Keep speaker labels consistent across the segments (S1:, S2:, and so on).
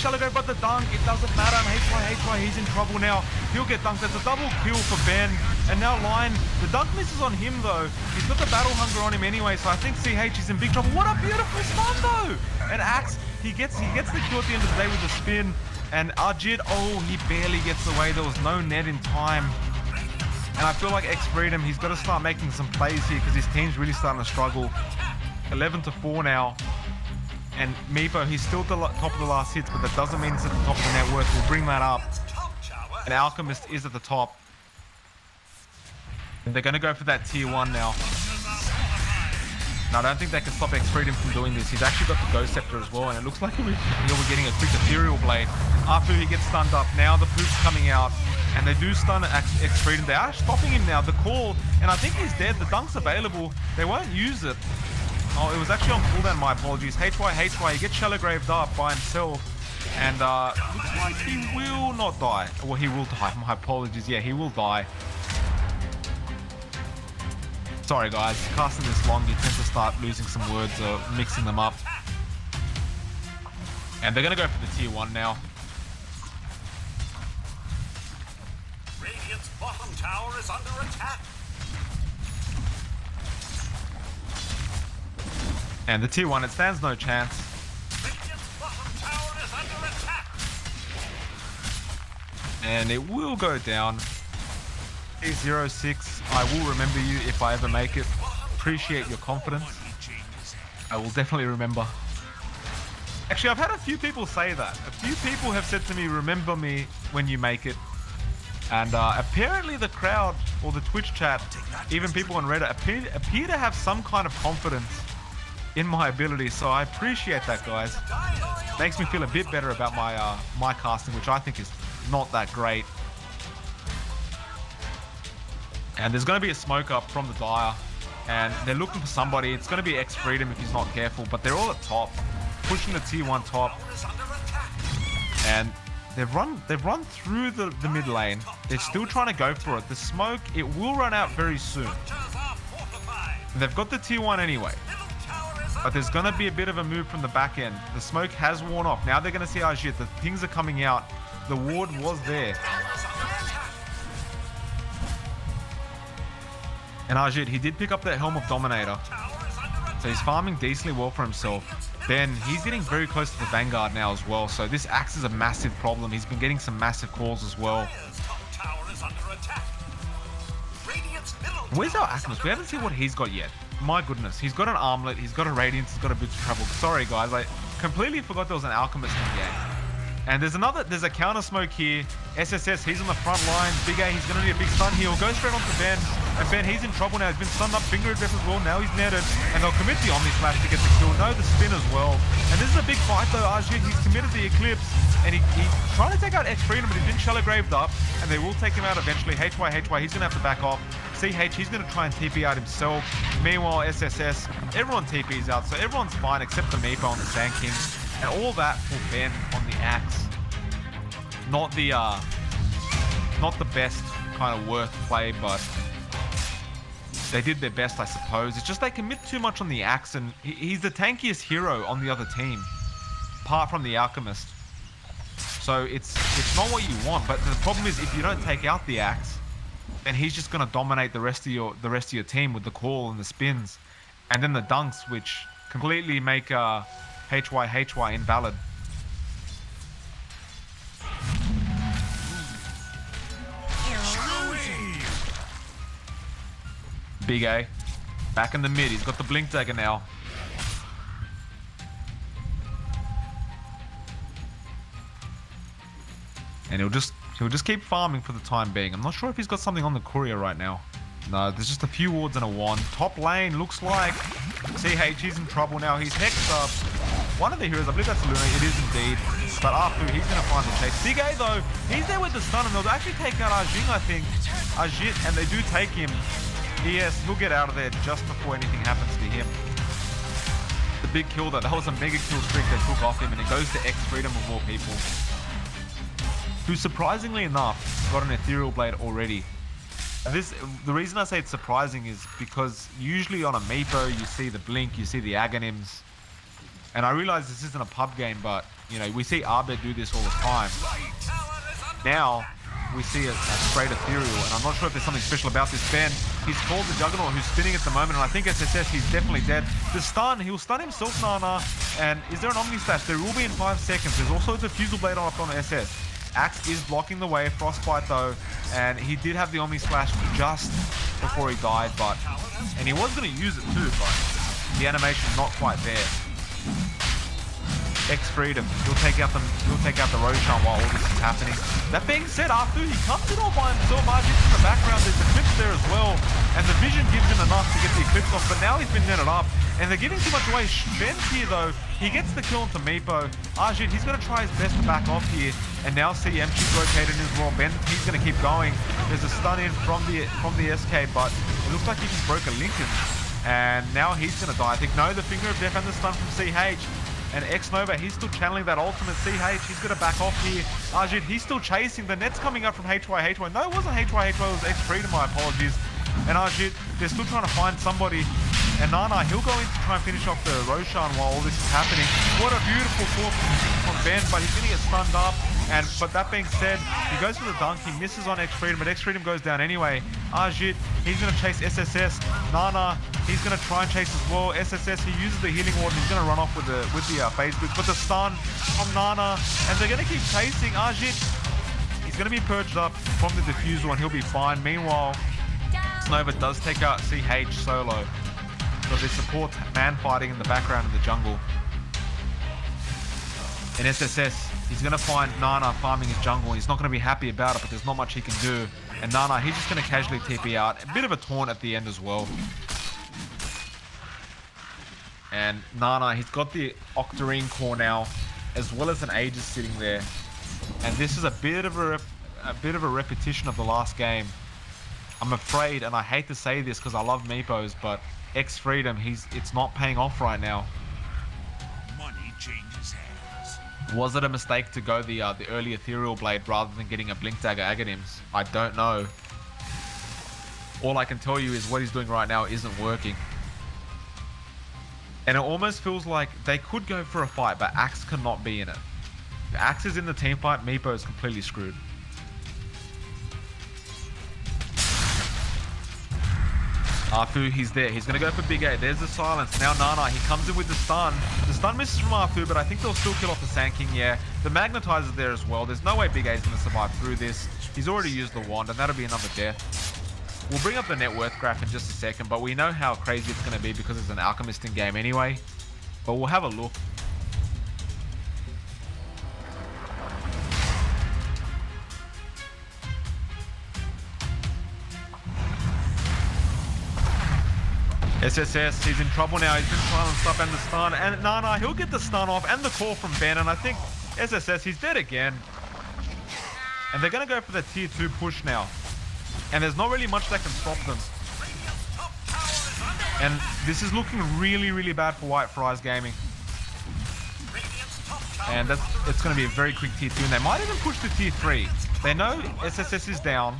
S1: Shallow Grave, but the dunk, it doesn't matter. And HY, he's in trouble now. He'll get dunked. That's a double kill for Ben. And now Lion, the dunk misses on him though. He's got the battle hunger on him anyway, so I think CH is in big trouble. What a beautiful stun though! And Axe, he gets the kill at the end of the day with the spin. And Arjit, oh, he barely gets away. There was no net in time. And I feel like X-Freedom, he's got to start making some plays here because his team's really starting to struggle. 11-4 now. And Meepo, he's still the top of the last hits, but that doesn't mean he's at the top of the net worth. We'll bring that up. And Alchemist is at the top. And they're going to go for that tier 1 now. No, I don't think they can stop X-Freedom from doing this. He's actually got the Ghost Scepter as well, and it looks like we're getting a quick Ethereal Blade. After he gets stunned up, now the poop's coming out, and they do stun X-Freedom. They are stopping him now, the call, and I think he's dead. The dunk's available. They won't use it. Oh, it was actually on cooldown, my apologies. HY, he gets Shallow Graved up by himself, and looks like he will not die. Well, he will die, my apologies. Yeah, he will die. Sorry guys, casting this long, you tend to start losing some words or mixing them up. And they're gonna go for the tier 1 now.
S2: Radiant's bottom tower is under attack.
S1: And the tier 1, it stands no chance.
S2: Radiant's bottom tower is under attack.
S1: And it will go down. 06, I will remember you if I ever make it. Appreciate your confidence. I will definitely remember. Actually, I've had a few people say that. A few people have said to me, remember me when you make it. And apparently the crowd or the Twitch chat, even people on Reddit, appear to have some kind of confidence in my ability. So I appreciate that, guys. Makes me feel a bit better about my casting, which I think is not that great. And there's going to be a smoke up from the Dire, and they're looking for somebody. It's going to be X-Freedom if he's not careful, but they're all at top, pushing the tier 1 top. And they've run through the mid lane. They're still trying to go for it. The smoke, it will run out very soon. And they've got the tier 1 anyway, but there's going to be a bit of a move from the back end. The smoke has worn off. Now they're going to see Ajit. The things are coming out. The ward was there. And Ajit, he did pick up that Helm of Dominator. So he's farming decently well for himself. Ben, he's getting very close to the Vanguard now as well. So this Axe is a massive problem. He's been getting some massive calls as well. Where's our Alchemist? We haven't seen what he's got yet. My goodness, he's got an Armlet, he's got a Radiance, he's got a bit of trouble. Sorry guys, I completely forgot there was an Alchemist in the game. And there's a counter smoke here. SSS, he's on the front line. Big A, he's going to need a big stun. He'll go straight onto Ben. And Ben, he's in trouble now. He's been stunned up, finger address as well. Now he's netted. And they'll commit the Omni Slash to get the kill. No, the spin as well. And this is a big fight though. Ajit, he's committed the Eclipse. And he's trying to take out X-Freedom, but he's been Shallow Graved up. And they will take him out eventually. HY, he's going to have to back off. CH, he's going to try and TP out himself. Meanwhile, SSS, everyone TP's out. So everyone's fine except the Meepo and the Sand King. And all that for Ben on the Axe. Not the best kind of worth play, but they did their best, I suppose. It's just they commit too much on the Axe, and he's the tankiest hero on the other team, apart from the Alchemist. So it's not what you want. But the problem is, if you don't take out the Axe, then he's just going to dominate the rest of your team with the call and the spins, and then the dunks, which completely make HY invalid. Big A, back in the mid. He's got the Blink Dagger now. And he'll just keep farming for the time being. I'm not sure if he's got something on the courier right now. No, there's just a few wards and a wand. Top lane looks like CH, he's in trouble now. He's hexed up. One of the heroes, I believe that's Luna. It is indeed. But after, he's going to find the chase. Big A though, he's there with the stun, and they'll actually take out Ajit, I think. Ajit, and they do take him. Yes, he'll get out of there just before anything happens to him. The big kill though, that was a mega kill streak they took off him, and it goes to X-Freedom of all people, who surprisingly enough got an Ethereal Blade already. The reason I say it's surprising is because usually on a Meepo you see the Blink, you see the Aghanims, And I realize this isn't a pub game, but, you know, we see Abed do this all the time. Now, we see a straight ethereal, and I'm not sure if there's something special about this. Ben, he's called the Juggernaut, who's spinning at the moment, and I think SSS, he's definitely dead. The stun, he'll stun himself, Nana, and is there an Omni Slash? There will be in 5 seconds. There's also a Diffusal Blade up on SS. Axe is blocking the way, Frostbite though, and he did have the Omni Slash just before he died, and he was going to use it too, but the animation's not quite there. X-Freedom, he'll take out the Roshan while all this is happening. That being said, Arthur, he comes in all by himself. Arjun in the background, there's Eclipse there as well, and the vision gives him enough to get the Eclipse off, but now he's been netted up, and they're giving too much away. Ben's here though, he gets the kill onto Meepo. Arjun, he's going to try his best to back off here, and now see MG's rotated as well. Ben, he's going to keep going. There's a stun in from the SK, but it looks like he just broke a Lincoln, and now he's going to die. I think, no, the Finger of Death and the stun from CH. And X-Nova, he's still channeling that ultimate. CH, he's going to back off here. Arjun, he's still chasing. The net's coming up from HY. No, it wasn't HY. It was X-Freedom, my apologies. And Arjun, they're still trying to find somebody. And Nana, he'll go in to try and finish off the Roshan while all this is happening. What a beautiful call from Ben, but he's going to get stunned up. But that being said, he goes for the dunk, he misses on X-Freedom, but X-Freedom goes down anyway. Ajit, he's going to chase SSS. Nana, he's going to try and chase as well. SSS, he uses the healing ward and he's going to run off with the phase boost. But the stun from Nana, and they're going to keep chasing. Ajit, he's going to be purged up from the diffusal and he'll be fine. Meanwhile, Nova does take out CH solo. So they support man fighting in the background in the jungle. In SSS, he's going to find Nana farming his jungle. He's not going to be happy about it, but there's not much he can do. And Nana, he's just going to casually TP out. A bit of a taunt at the end as well. And Nana, he's got the Octarine core now, as well as an Aegis sitting there. And this is a bit of a repetition of the last game. I'm afraid, and I hate to say this because I love Meepos, but X-Freedom, it's not paying off right now.
S2: Money changes hands.
S1: Was it a mistake to go the early Ethereal Blade rather than getting a Blink Dagger Aghanim's? I don't know. All I can tell you is what he's doing right now isn't working. And it almost feels like they could go for a fight, but Axe cannot be in it. If Axe is in the team fight, Meepo is completely screwed. Arfu, he's there. He's going to go for Big A. There's the silence. Now Nana, he comes in with the stun. The stun misses from Arfu, but I think they'll still kill off the Sand King, yeah. The Magnetizer's there as well. There's no way Big A's going to survive through this. He's already used the wand, and that'll be another death. We'll bring up the net worth graph in just a second, but we know how crazy it's going to be because it's an Alchemist in game anyway. But we'll have a look. SSS, he's in trouble now. He's been silenced up and the stun. And Nana, he'll get the stun off and the call from Ben. And I think SSS, he's dead again. And they're going to go for the tier 2 push now. And there's not really much that can stop them. And this is looking really, really bad for White Fries Gaming. And it's going to be a very quick tier 2. And they might even push to tier 3. They know SSS is down.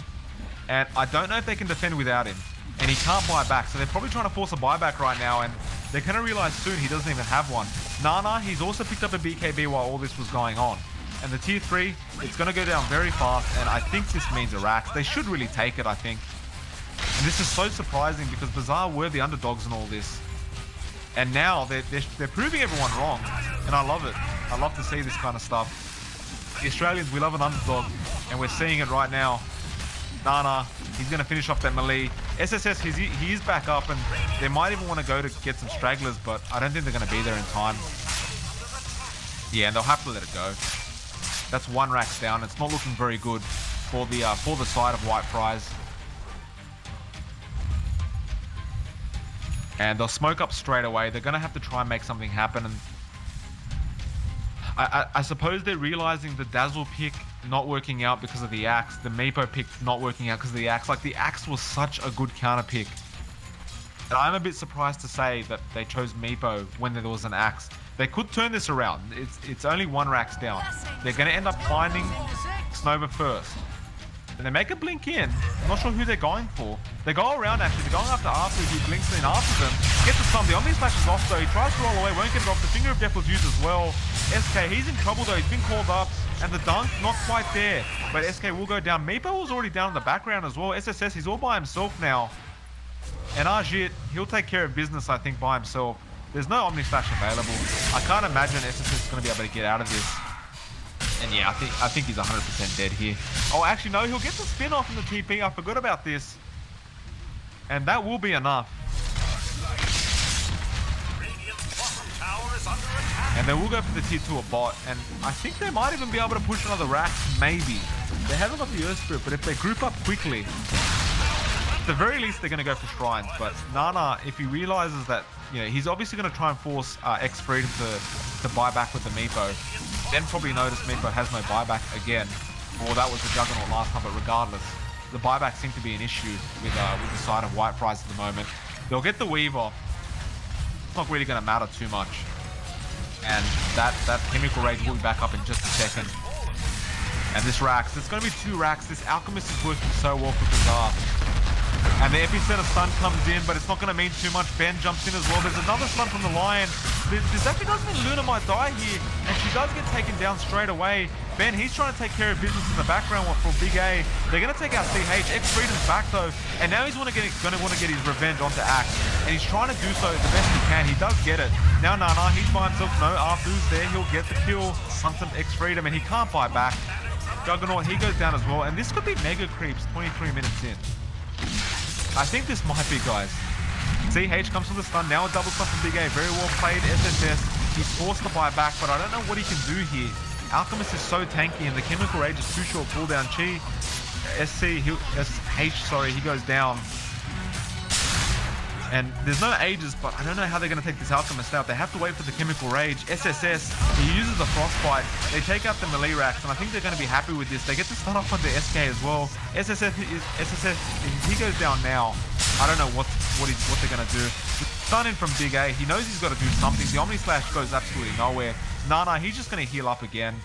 S1: And I don't know if they can defend without him. And he can't buy back, so they're probably trying to force a buyback right now, and they're going to realize soon he doesn't even have one. Nana, he's also picked up a BKB while all this was going on. And the tier 3, it's going to go down very fast, and I think this means Iraq. They should really take it, I think. And this is so surprising because BAZAAR were the underdogs in all this. And now they're proving everyone wrong, and I love it. I love to see this kind of stuff. The Australians, we love an underdog, and we're seeing it right now. Nana, he's going to finish off that melee. SSS, he is back up, and they might even want to go to get some stragglers, but I don't think they're going to be there in time. Yeah, and they'll have to let it go. That's one racks down. It's not looking very good for the side of White Fries. And they'll smoke up straight away. They're going to have to try and make something happen. And I suppose they're realizing the Dazzle pick not working out because of the Axe, the Meepo pick not working out because of the Axe. Like, the Axe was such a good counter pick. And I'm a bit surprised to say that they chose Meepo when there was an Axe. They could turn this around. It's only one racks down. They're going to end up finding Snova first. And they make a blink in. I'm not sure who they're going for. They go around actually. They're going after Arthur, who blinks in after them. Gets the stun. The Omni Slash is off though. He tries to roll away, won't get it off. The Finger of Death was used as well. SK, he's in trouble though. He's been called up. And the dunk, not quite there. But SK will go down. Meepo was already down in the background as well. SSS, he's all by himself now. And Arjit, he'll take care of business, I think, by himself. There's no Omni Slash available. I can't imagine SSS is going to be able to get out of this. And yeah, I think he's 100% dead here. Oh, actually, no, he'll get the spin off in the TP. I forgot about this. And that will be enough. And they will go for the tier 2 a bot. And I think they might even be able to push another rack, maybe. They haven't got the Earth Spirit, but if they group up quickly, at the very least, they're going to go for Shrines. But Nana, if he realizes that, you know, he's obviously going to try and force X Freedom to buy back with the Meepo. Then probably notice Meepo has no buyback again. Or that was the Juggernaut last time, but regardless, the buyback seemed to be an issue with the side of White Fries at the moment. They'll get the Weave off. It's not really going to matter too much. And that Chemical Rage will be back up in just a second. And this Rax, it's going to be 2 Racks. This Alchemist is working so well for BAZAAR. And the Epicenter stun comes in, but it's not going to mean too much. Ben jumps in as well. There's another stun from the Lion. This actually does mean Luna might die here, and she does get taken down straight away. Ben, he's trying to take care of business in the background for Big A. They're going to take out CH. X Freedom's back though, and now he's going to get his revenge onto Axe, and he's trying to do so the best he can. He does get it. Now Nana, he's by himself. No, Arthur's there. He'll get the kill on some X Freedom, and he can't buy back. Juggernaut, he goes down as well, and this could be mega creeps 23 minutes in. I think this might be, guys. CH comes from the stun, now a double stun from Big A. Very well played, SSS. He's forced to buy back, but I don't know what he can do here. Alchemist is so tanky, and the Chemical Rage is too short cooldown. Chi, he goes down. And there's no Aegis, but I don't know how they're going to take this Alchemist out. They have to wait for the Chemical Rage. SSS, he uses the Frostbite. They take out the melee racks, and I think they're going to be happy with this. They get the stun off onto SK as well. SSS, he goes down now. I don't know what they're going to do. Stun in from Big A. He knows he's got to do something. The Omni Slash goes absolutely nowhere. Nana, he's just going to heal up again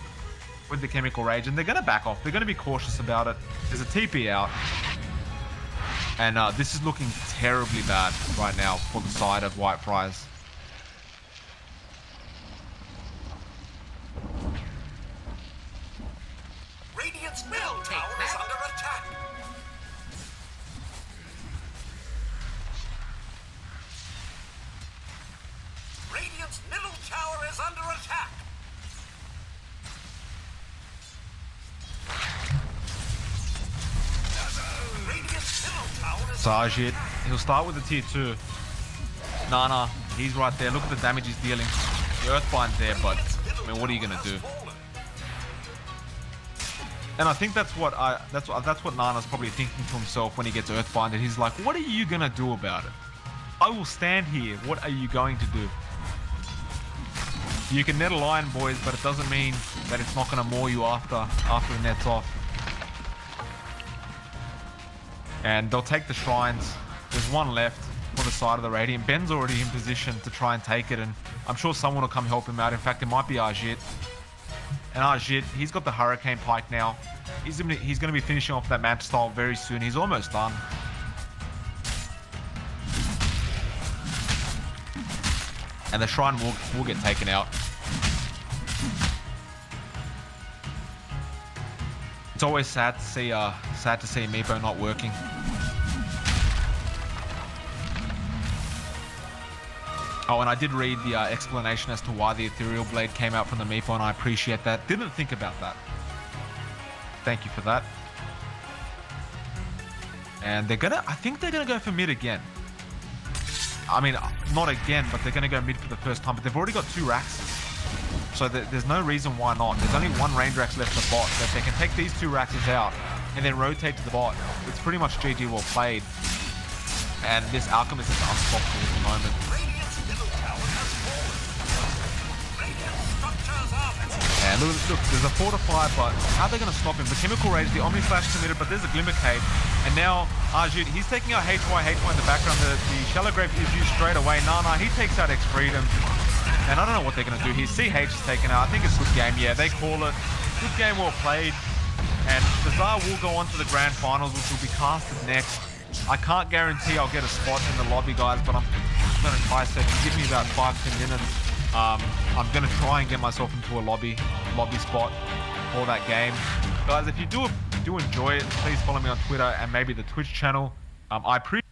S1: with the Chemical Rage, and they're going to back off. They're going to be cautious about it. There's a TP out. And this is looking terribly bad right now for the side of White Fries.
S2: Radiant's middle tower is under attack. Radiant's middle tower is under attack.
S1: Sajid, he'll start with the tier 2. Nana, he's right there. Look at the damage he's dealing. The Earthbind's there, but I mean, what are you gonna do? And I think that's what Nana's probably thinking to himself when he gets Earthbinded. He's like, what are you gonna do about it? I will stand here. What are you going to do? You can net a lion, boys, but it doesn't mean that it's not gonna maul you after the net's off. And they'll take the Shrines. There's one left for the side of the Radiant. Ben's already in position to try and take it, and I'm sure someone will come help him out. In fact, it might be Arjit. And Arjit, he's got the Hurricane Pike now. He's going to be finishing off that Manta Style very soon. He's almost done. And the Shrine will get taken out. It's always sad to see Meepo not working. Oh, and I did read the explanation as to why the Ethereal Blade came out from the Meepo, and I appreciate that. Didn't think about that. Thank you for that. And I think they're gonna go for mid again. I mean, not again, but they're gonna go mid for the first time. But they've already got 2 Raxes. So there's no reason why not. There's only 1 Range Rax left to bot. So if they can take these 2 Raxes out and then rotate to the bot, it's pretty much GG well played. And this Alchemist is unstoppable at the moment. And look, there's a Fortify, but how are they going to stop him? The Chemical Rage, the Omni Slash committed, but there's a Glimmer Cave. And now Arjit, he's taking out HY in the background. The Shallow Grave is used straight away. Nana, he takes out X Freedom. And I don't know what they're going to do here. CH is taken out. I think it's good game. Yeah, they call it. Good game, well played. And BAZAAR will go on to the grand finals, which will be casted next. I can't guarantee I'll get a spot in the lobby, guys, but I'm going to try. So if you give me about 5-10 minutes, I'm going to try and get myself into a lobby spot for that game. Guys, if you do enjoy it, please follow me on Twitter and maybe the Twitch channel. I appreciate